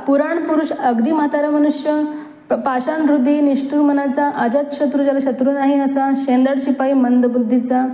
पुराण पुरुष, अगदी म्हातारा मनुष्य, पाषाण हृदय, निष्ठुर मनाचा, अजात शत्रू ज्याला शत्रू नाही असा, शेंदड शिपाई, मंद बुद्धीचा.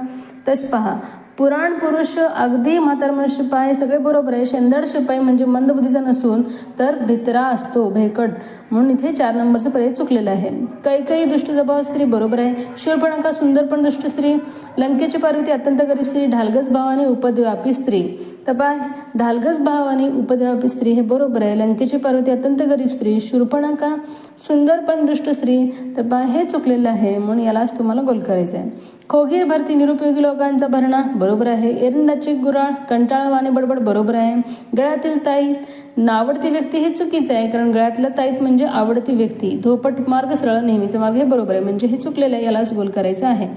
तस पहा, पुराण पुरुष, अगदी म्हातारा मनुष्य पहा हे सगळे बरोबर आहे. शेंदड शिपाई म्हणजे मंद बुद्धीचा नसून तर भित्रा असतो, भेकड, म्हणून इथे 4 नंबरचं पर्याय चुकलेलं आहे. कैकई दुष्ट स्वभाव स्त्री बरोबर आहे. शूर्पणखा सुंदर पण दुष्ट स्त्री. लंकेची पार्वती अत्यंत गरीब स्त्री. ढालगस भावाने उपद्व्यापी स्त्री. तर पहा, ढालगस भावाने उपद्व्यापी स्त्री हे बरोबर आहे. लंकेची पार्वती अत्यंत गरीब स्त्री. शूर्पणखा सुंदर पण दुष्ट स्त्री. तर पहा हे चुकलेलं आहे, म्हणून यालाच तुम्हाला गोल करायचं आहे. खोगीर भरती, निरुपयोगी लोकांचा भरणा बरोबर आहे. एरंडाची गुराळ, कंटाळवाणे बडबड बरोबर आहे. गळ्यातील ताईत, नावडती व्यक्ती हे चुकीचं आहे, कारण गळ्यातला ताईत म्हणजे आवडती व्यक्ती. धोपट मार्ग, सरळ नेहमीचा मार्ग हे बरोबर आहे, म्हणजे हे चुकलेलं आहे, यालाच गोल करायचं आहे.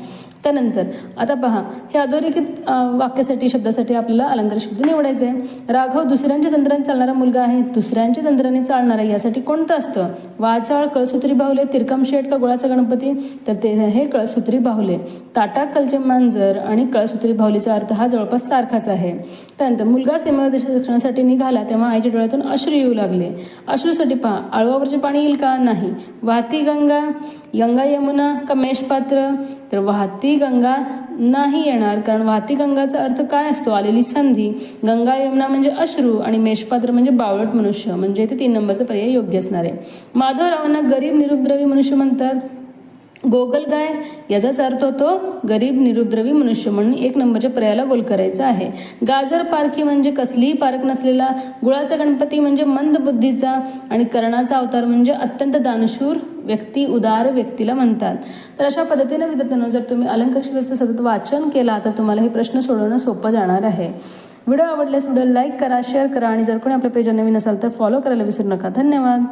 त्यानंतर आता पहा, हे अधोरेखित वाक्यासाठी, शब्दासाठी आपल्याला अलंकार शब्द निवडायचे आहे. राघव दुसऱ्यांच्या तंत्राने चालणारा मुलगा आहे. दुसऱ्यांच्या तंत्राने चालणारा यासाठी कोणतं असतं? वाचाळ, कळसूत्री बाहुले, तिरकम शेठ का गुळाचा गणपती? तर ते हे कळसूत्री बाहुले. ताटाखालचे मांजर आणि कळसूत्री बाहुलीचा अर्थ हा जवळपास सारखाच आहे. त्यानंतर मुलगा सीमेवर शिक्षणासाठी निघाला तेव्हा आईच्या डोळ्यातून अश्रू येऊ लागले. अश्रूसाठी पहा, आळवावरचे पाणी येईल का? नाही. वाहती गंगा, गंगा यमुना का मेषपात्र? तर वाहती गंगा नाही येणार, कारण वाहती गंगाचा अर्थ काय असतो? आलेली संधी. गंगा यमुना म्हणजे अश्रू आणि मेषपात्र म्हणजे बावळट मनुष्य, म्हणजे ते 3 नंबरचा पर्याय योग्य असणार आहे. माधवरावांना गरीब निरुपद्रवी मनुष्य म्हणतात. गोगलगाय याचाच अर्थ होतो गरीब निरुपद्रवी मनुष्य, म्हणून 1 नंबरच्या पर्यायाला गोल करायचा आहे. गाजर पारखी म्हणजे कसलीही पारख नसलेला. गुळाचा गणपती म्हणजे मंद बुद्धीचा. आणि कर्णाचा अवतार म्हणजे अत्यंत दानशूर व्यक्ती, उदार व्यक्तीला म्हणतात. तर अशा पद्धतीने विद्यार्थ्यांनो, जर तुम्ही अलंकार शब्दाचं सतत वाचन केला तर तुम्हाला हे प्रश्न सोडवणं सोपं जाणार आहे. व्हिडिओ आवडल्यास व्हिडिओ लाईक करा, शेअर करा, आणि जर कोणी आपल्या पेजवर नवीन असाल तर फॉलो करायला विसरू नका. धन्यवाद.